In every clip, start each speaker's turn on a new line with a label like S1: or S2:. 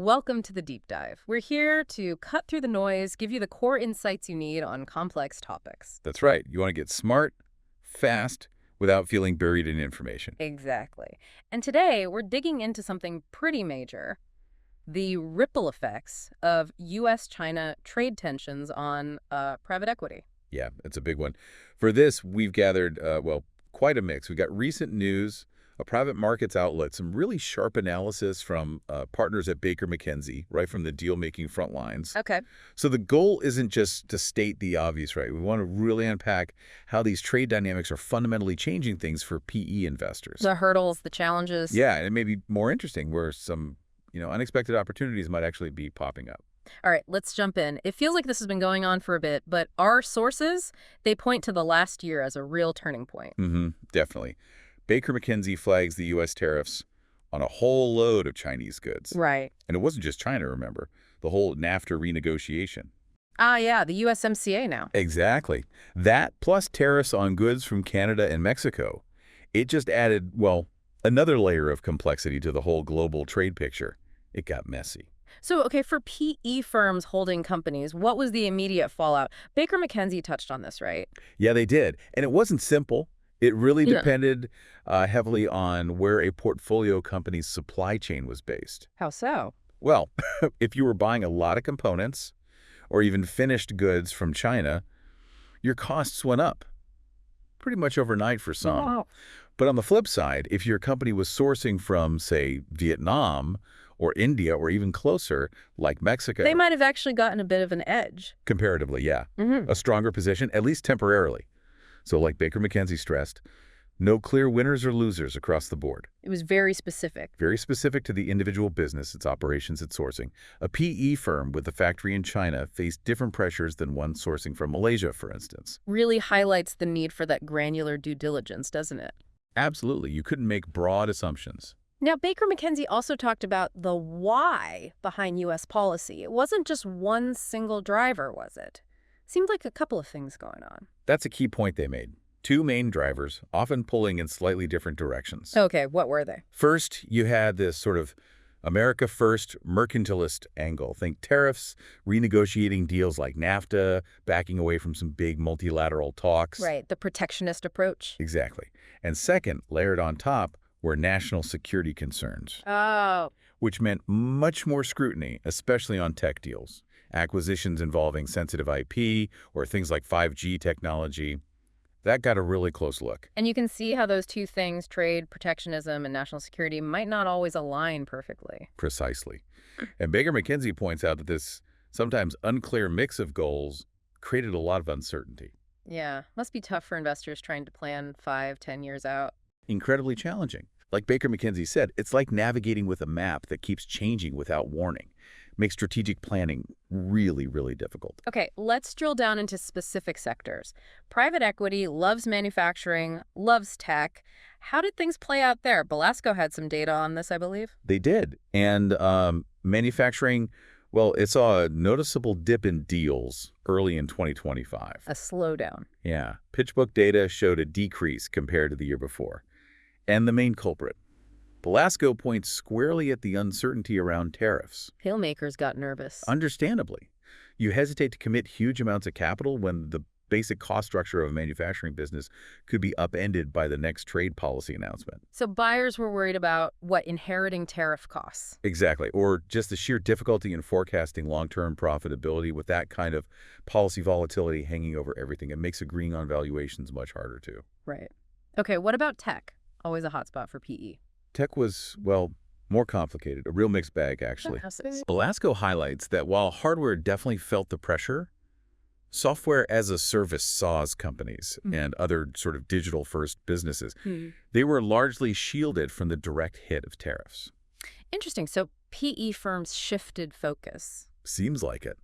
S1: Welcome to the Deep Dive. We're here to cut through the noise, give you the core insights you need on complex topics.
S2: That's right. You want to get smart, fast, without feeling buried in information.
S1: Exactly. And today, we're digging into something pretty major, the ripple effects of U.S.-China trade tensions on private equity.
S2: Yeah, it's a big one. For this, we've gathered, quite a mix. We got recent news, a private markets outlet, some really sharp analysis from partners at Baker McKenzie, right from the deal-making front lines.
S1: Okay.
S2: So the goal isn't just to state the obvious, right? We want to really unpack how these trade dynamics are fundamentally changing things for PE investors.
S1: The hurdles, the challenges.
S2: Yeah, and it may be more interesting where some, unexpected opportunities might actually be popping up.
S1: All right, let's jump in. It feels like this has been going on for a bit, but our sources, they point to the last year as a real turning point.
S2: Definitely. Baker McKenzie flags the U.S. tariffs on a whole load of Chinese goods.
S1: Right.
S2: And it wasn't just China, remember. The whole NAFTA renegotiation.
S1: Ah, yeah, the USMCA now.
S2: Exactly. That plus tariffs on goods from Canada and Mexico. It just added, another layer of complexity to the whole global trade picture. It got messy.
S1: So, okay, for PE firms holding companies, what was the immediate fallout? Baker McKenzie touched on this, right?
S2: Yeah, they did. And it wasn't simple. It really
S1: Yeah.
S2: depended heavily on where a portfolio company's supply chain was based.
S1: How so?
S2: Well, if you were buying a lot of components or even finished goods from China, your costs went up pretty much overnight for some.
S1: Wow.
S2: But on the flip side, if your company was sourcing from, say, Vietnam or India or even closer, like Mexico,
S1: They might have actually gotten a bit of an edge.
S2: comparatively, yeah,
S1: Mm-hmm.
S2: a stronger position, at least temporarily. So like Baker McKenzie stressed, no clear winners or losers across the board.
S1: It was very specific.
S2: Very specific to the individual business, its operations, its sourcing. A PE firm with a factory in China faced different pressures than one sourcing from Malaysia, for instance.
S1: Really highlights the need for that granular due diligence, doesn't it?
S2: Absolutely. You couldn't make broad assumptions.
S1: Now, Baker McKenzie also talked about the why behind U.S. policy. It wasn't just one single driver, was it? Seemed like a couple of things going on.
S2: That's a key point they made. Two main drivers, often pulling in slightly different directions.
S1: Okay, what were they?
S2: First, you had this sort of America first mercantilist angle. Think tariffs, renegotiating deals like NAFTA, backing away from some big multilateral talks.
S1: Right, the protectionist approach.
S2: Exactly. And second, layered on top, were national security concerns,
S1: Oh,
S2: which meant much more scrutiny, especially on tech deals. Acquisitions involving sensitive IP or things like 5G technology. That got a really close look.
S1: and you can see how those two things, trade, protectionism, and national security, might not always align perfectly.
S2: Precisely. And Baker McKenzie points out that this sometimes unclear mix of goals created a lot of uncertainty.
S1: Yeah, must be tough for investors trying to plan 5, 10 years out.
S2: Incredibly challenging. Like Baker McKenzie said, it's like navigating with a map that keeps changing without warning. Makes strategic planning really, really difficult.
S1: Okay, let's drill down into specific sectors. Private equity loves manufacturing, loves tech. How did things play out there? Belasco had some data on this, I believe.
S2: They did. And manufacturing, it saw a noticeable dip in deals early in 2025.
S1: A slowdown.
S2: Yeah. PitchBook data showed a decrease compared to the year before. And the main culprit, Belasco points squarely at the uncertainty around tariffs.
S1: Filmmakers got nervous.
S2: Understandably. You hesitate to commit huge amounts of capital when the basic cost structure of a manufacturing business could be upended by the next trade policy announcement.
S1: So buyers were worried about, inheriting tariff costs.
S2: Exactly. Or just the sheer difficulty in forecasting long-term profitability with that kind of policy volatility hanging over everything. It makes agreeing on valuations much harder too.
S1: Right. Okay, what about tech? Always a hotspot for PE.
S2: Tech was, more complicated, a real mixed bag, actually. Belasco highlights that while hardware definitely felt the pressure, software as a service SaaS companies and other sort of digital-first businesses, they were largely shielded from the direct hit of tariffs.
S1: Interesting. So PE firms shifted focus.
S2: Seems like it.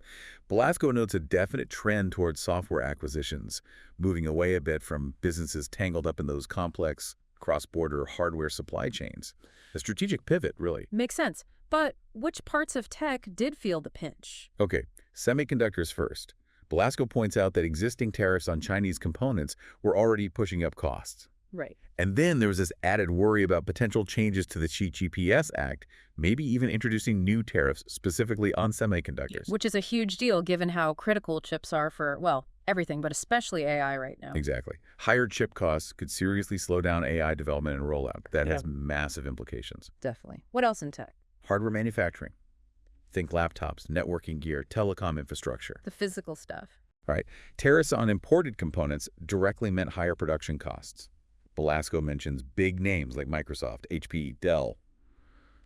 S2: Belasco notes a definite trend towards software acquisitions, moving away a bit from businesses tangled up in those complex cross-border hardware supply chains. A strategic pivot, really.
S1: Makes sense. But which parts of tech did feel the pinch?
S2: Okay, semiconductors first. Belasco points out that existing tariffs on Chinese components were already pushing up costs.
S1: Right.
S2: And then there was this added worry about potential changes to the Cheap GPS Act maybe even introducing new tariffs specifically on semiconductors.
S1: Which is a huge deal given how critical chips are for, well, everything, but especially AI right now.
S2: Exactly. Higher chip costs could seriously slow down AI development and rollout. That has massive implications.
S1: Definitely. What else in tech?
S2: Hardware manufacturing. Think laptops, networking gear, telecom infrastructure.
S1: The physical stuff.
S2: Right. Tariffs on imported components directly meant higher production costs. Belasco mentions big names like Microsoft, HP, Dell.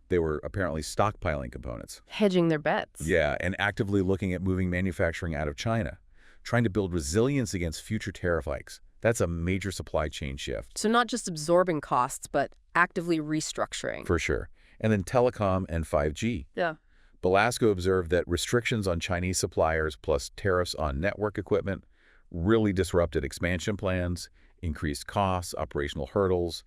S2: They were apparently stockpiling components.
S1: Hedging their bets.
S2: Yeah, and actively looking at moving manufacturing out of China, trying to build resilience against future tariff hikes. That's a major supply chain shift.
S1: So not just absorbing costs, but actively restructuring.
S2: For sure. And then telecom and 5G.
S1: Yeah.
S2: Belasco observed that restrictions on Chinese suppliers plus tariffs on network equipment really disrupted expansion plans, increased costs, operational hurdles.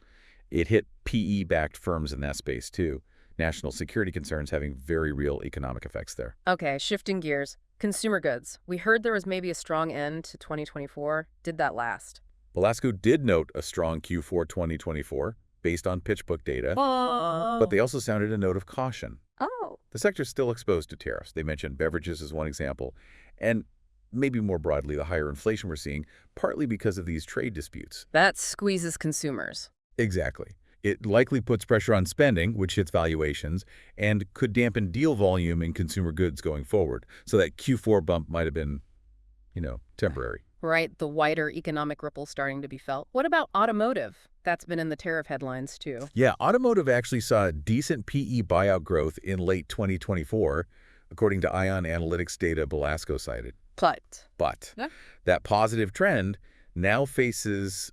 S2: It hit PE-backed firms in that space too. National security concerns having very real economic effects there.
S1: Okay, shifting gears. Consumer goods. We heard there was maybe a strong end to 2024. Did that last?
S2: Belasco did note a strong Q4 2024 based on PitchBook data, but they also sounded a note of caution.
S1: Oh.
S2: The sector's still exposed to tariffs. They mentioned beverages as one example, and maybe more broadly the higher inflation we're seeing, partly because of these trade disputes.
S1: That squeezes consumers.
S2: Exactly. It likely puts pressure on spending, which hits valuations, and could dampen deal volume in consumer goods going forward. So that Q4 bump might have been, temporary.
S1: Right, the wider economic ripple starting to be felt. What about automotive? That's been in the tariff headlines too.
S2: Yeah, automotive actually saw decent PE buyout growth in late 2024, according to Ion Analytics data Belasco cited. But that positive trend now faces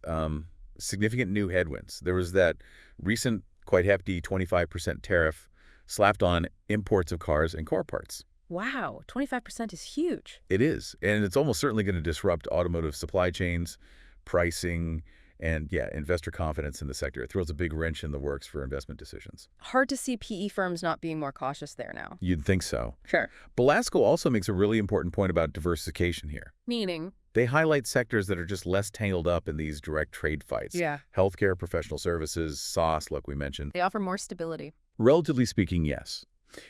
S2: significant new headwinds. There was that recent, quite hefty 25% tariff slapped on imports of cars and car parts.
S1: Wow, 25% is huge.
S2: It is, and it's almost certainly going to disrupt automotive supply chains, pricing, and investor confidence in the sector. It throws a big wrench in the works for investment decisions.
S1: Hard to see PE firms not being more cautious there now.
S2: You'd think so.
S1: Sure.
S2: Belasco also makes a really important point about diversification here.
S1: Meaning?
S2: They highlight sectors that are just less tangled up in these direct trade fights.
S1: Yeah.
S2: Healthcare, professional services, SaaS, like we mentioned.
S1: They offer more stability.
S2: Relatively speaking, yes.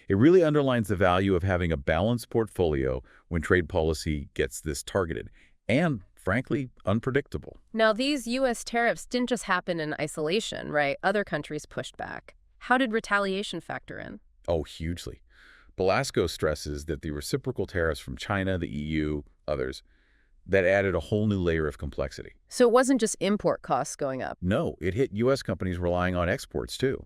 S2: It really underlines the value of having a balanced portfolio when trade policy gets this targeted and, frankly, unpredictable.
S1: Now, these U.S. tariffs didn't just happen in isolation, right? Other countries pushed back. How did retaliation factor in?
S2: Oh, hugely. Belasco stresses that the reciprocal tariffs from China, the EU, others, that added a whole new layer of complexity.
S1: So it wasn't just import costs going up.
S2: No, it hit U.S. companies relying on exports, too.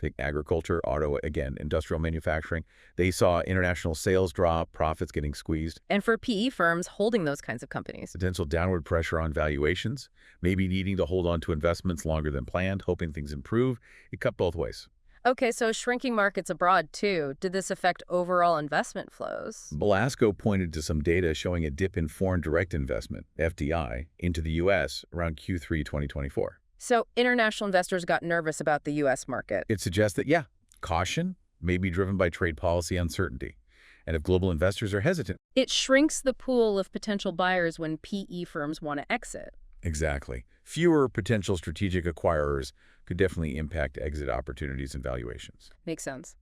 S2: Think agriculture, auto, again, industrial manufacturing. They saw international sales drop, profits getting squeezed.
S1: And for PE firms holding those kinds of companies.
S2: Potential downward pressure on valuations, maybe needing to hold on to investments longer than planned, hoping things improve. It cut both ways.
S1: Okay, so shrinking markets abroad, too. Did this affect overall investment flows?
S2: Belasco pointed to some data showing a dip in foreign direct investment, FDI, into the U.S. around Q3 2024.
S1: So international investors got nervous about the U.S. market.
S2: It suggests that, caution may be driven by trade policy uncertainty. And if global investors are hesitant,
S1: it shrinks the pool of potential buyers when PE firms want to exit.
S2: Exactly. Fewer potential strategic acquirers could definitely impact exit opportunities and valuations.
S1: Makes sense.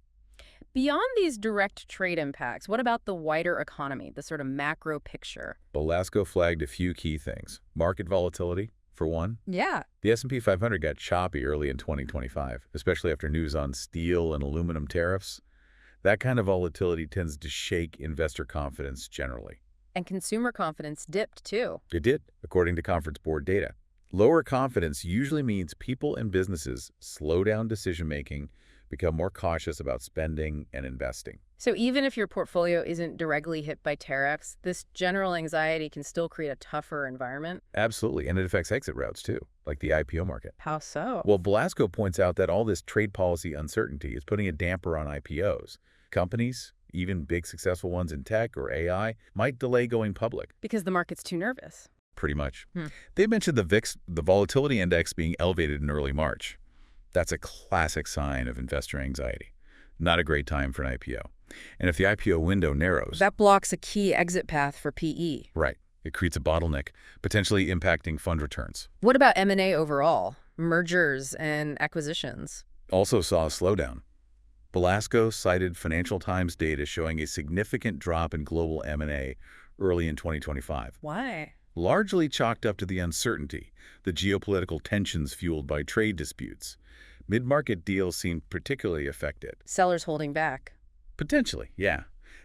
S1: Beyond these direct trade impacts, what about the wider economy, the sort of macro picture?
S2: Belasco flagged a few key things. Market volatility, for one.
S1: Yeah.
S2: The S&P 500 got choppy early in 2025, especially after news on steel and aluminum tariffs. That kind of volatility tends to shake investor confidence generally.
S1: And consumer confidence dipped, too.
S2: It did, according to Conference Board data. Lower confidence usually means people and businesses slow down decision-making, become more cautious about spending and investing.
S1: So even if your portfolio isn't directly hit by tariffs, this general anxiety can still create a tougher environment?
S2: Absolutely, and it affects exit routes too, like the IPO market.
S1: How so?
S2: Well, Belasco points out that all this trade policy uncertainty is putting a damper on IPOs. Companies, even big successful ones in tech or AI, might delay going public.
S1: Because the market's too nervous.
S2: Pretty much. They mentioned the VIX, the volatility index, being elevated in early March. That's a classic sign of investor anxiety. Not a great time for an IPO. And if the IPO window narrows...
S1: that blocks a key exit path for PE.
S2: Right. It creates a bottleneck, potentially impacting fund returns.
S1: What about M&A overall? Mergers and acquisitions?
S2: Also saw a slowdown. Belasco cited Financial Times data showing a significant drop in global M&A early in 2025.
S1: Why?
S2: Largely chalked up to the uncertainty, the geopolitical tensions fueled by trade disputes. Mid-market deals seemed particularly affected.
S1: Sellers holding back.
S2: Potentially, yeah.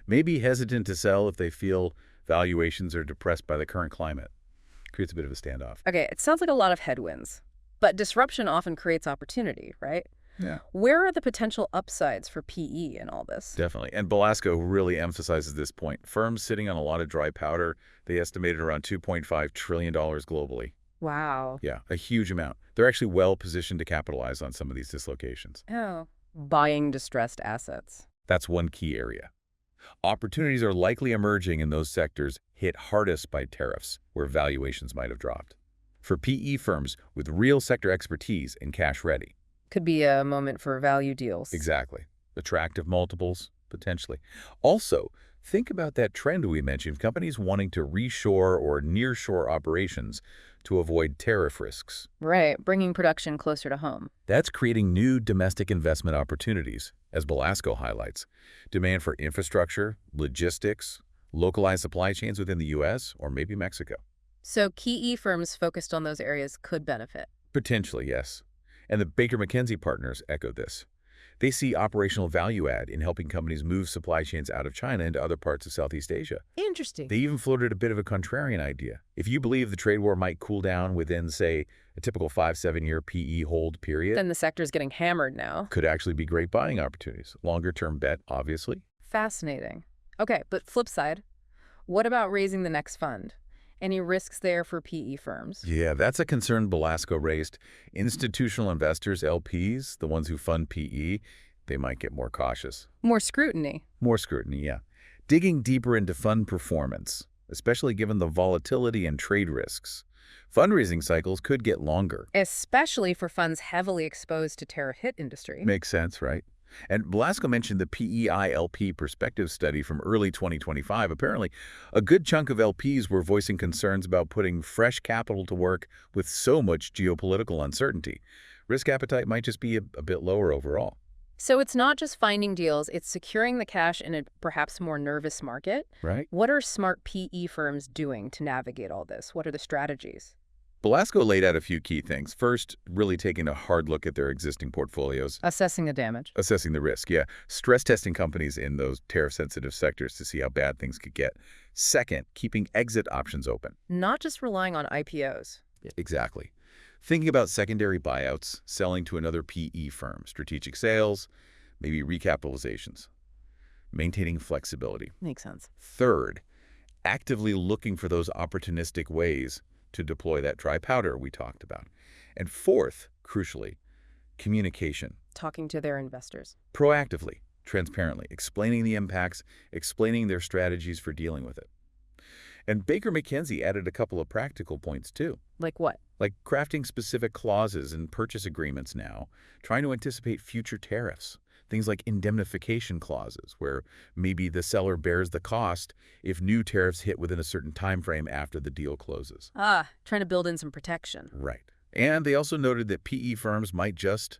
S2: Maybe hesitant to sell if they feel valuations are depressed by the current climate. Creates a bit of a standoff.
S1: Okay, it sounds like a lot of headwinds. But disruption often creates opportunity, right?
S2: Yeah.
S1: Where are the potential upsides for PE in all this?
S2: Definitely. And Belasco really emphasizes this point. Firms sitting on a lot of dry powder, they estimated around $2.5 trillion globally.
S1: Wow.
S2: Yeah, a huge amount. They're actually well positioned to capitalize on some of these dislocations.
S1: Oh. Buying distressed assets.
S2: That's one key area. Opportunities are likely emerging in those sectors hit hardest by tariffs, where valuations might have dropped. For PE firms with real sector expertise and cash ready.
S1: Could be a moment for value deals.
S2: Exactly. Attractive multiples, potentially. Also, think about that trend we mentioned, companies wanting to reshore or nearshore operations to avoid tariff risks.
S1: Right, bringing production closer to home.
S2: That's creating new domestic investment opportunities, as Belasco highlights. Demand for infrastructure, logistics, localized supply chains within the U.S. or maybe Mexico.
S1: So PE firms focused on those areas could benefit.
S2: Potentially, yes. And the Baker McKenzie partners echo this. They see operational value add in helping companies move supply chains out of China into other parts of Southeast Asia.
S1: Interesting.
S2: They even floated a bit of a contrarian idea. If you believe the trade war might cool down within, say, a typical 5-7-year PE hold period,
S1: Then the sector's getting hammered now.
S2: could actually be great buying opportunities. Longer-term bet, obviously.
S1: Fascinating. Okay, but flip side, what about raising the next fund? Any risks there for PE firms?
S2: Yeah, that's a concern Belasco raised. Institutional investors, LPs, the ones who fund PE, they might get more cautious.
S1: More scrutiny.
S2: More scrutiny, yeah. Digging deeper into fund performance, especially given the volatility and trade risks. Fundraising cycles could get longer.
S1: Especially for funds heavily exposed to tariff-hit industry.
S2: Makes sense, right? And Belasco mentioned the PEI-LP perspective study from early 2025. Apparently, a good chunk of LPs were voicing concerns about putting fresh capital to work with so much geopolitical uncertainty. Risk appetite might just be a bit lower overall.
S1: So it's not just finding deals, it's securing the cash in a perhaps more nervous market.
S2: Right?
S1: What are smart PE firms doing to navigate all this? What are the strategies?
S2: Belasco laid out a few key things. First, really taking a hard look at their existing portfolios.
S1: Assessing the damage.
S2: Assessing the risk, yeah. Stress testing companies in those tariff-sensitive sectors to see how bad things could get. Second, keeping exit options open.
S1: Not just relying on IPOs.
S2: Exactly. Thinking about secondary buyouts, selling to another PE firm, strategic sales, maybe recapitalizations. Maintaining flexibility.
S1: Makes sense.
S2: Third, actively looking for those opportunistic ways to deploy that dry powder we talked about. And fourth, crucially, communication.
S1: Talking to their investors.
S2: Proactively, transparently, explaining the impacts, explaining their strategies for dealing with it. And Baker McKenzie added a couple of practical points too.
S1: Like what?
S2: Like crafting specific clauses in purchase agreements now, trying to anticipate future tariffs. Things like indemnification clauses, where maybe the seller bears the cost if new tariffs hit within a certain time frame after the deal closes.
S1: Trying to build in some protection.
S2: Right. And they also noted that PE firms might just,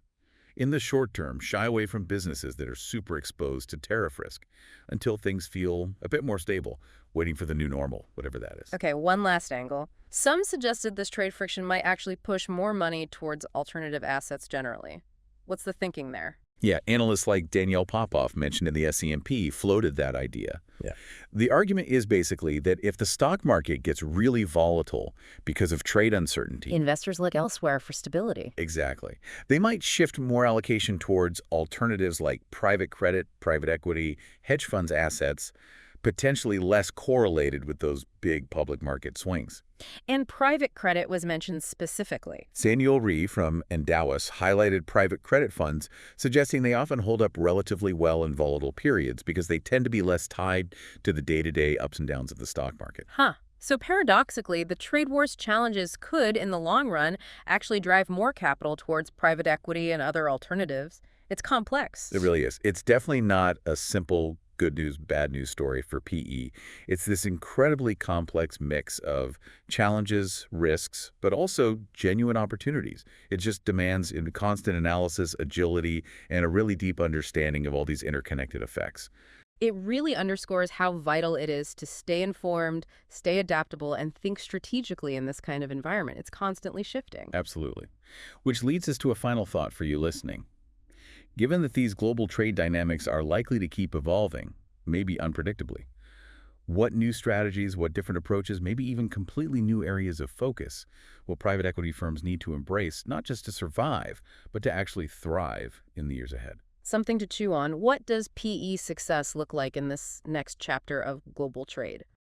S2: in the short term, shy away from businesses that are super exposed to tariff risk until things feel a bit more stable, waiting for the new normal, whatever that is.
S1: Okay, one last angle. Some suggested this trade friction might actually push more money towards alternative assets generally. What's the thinking there?
S2: Yeah, analysts like Danielle Popoff mentioned in the SEMP floated that idea.
S3: Yeah.
S2: The argument is basically that if the stock market gets really volatile because of trade uncertainty,
S1: Investors look elsewhere for stability.
S2: exactly, they might shift more allocation towards alternatives like private credit, private equity, hedge funds assets, potentially less correlated with those big public market swings.
S1: And private credit was mentioned specifically.
S2: Samuel Rhee from Endowus highlighted private credit funds, suggesting they often hold up relatively well in volatile periods because they tend to be less tied to the day-to-day ups and downs of the stock market.
S1: So paradoxically, the trade war's challenges could, in the long run, actually drive more capital towards private equity and other alternatives. It's complex.
S2: It really is. It's definitely not a simple good news, bad news story for PE. It's this incredibly complex mix of challenges, risks, but also genuine opportunities. It just demands in constant analysis, agility, and a really deep understanding of all these interconnected effects.
S1: It really underscores how vital it is to stay informed, stay adaptable, and think strategically in this kind of environment. It's constantly shifting.
S2: Absolutely. Which leads us to a final thought for you listening. Given that these global trade dynamics are likely to keep evolving, maybe unpredictably, what new strategies, what different approaches, maybe even completely new areas of focus will private equity firms need to embrace, not just to survive, but to actually thrive in the years ahead?
S1: Something to chew on. What does PE success look like in this next chapter of global trade?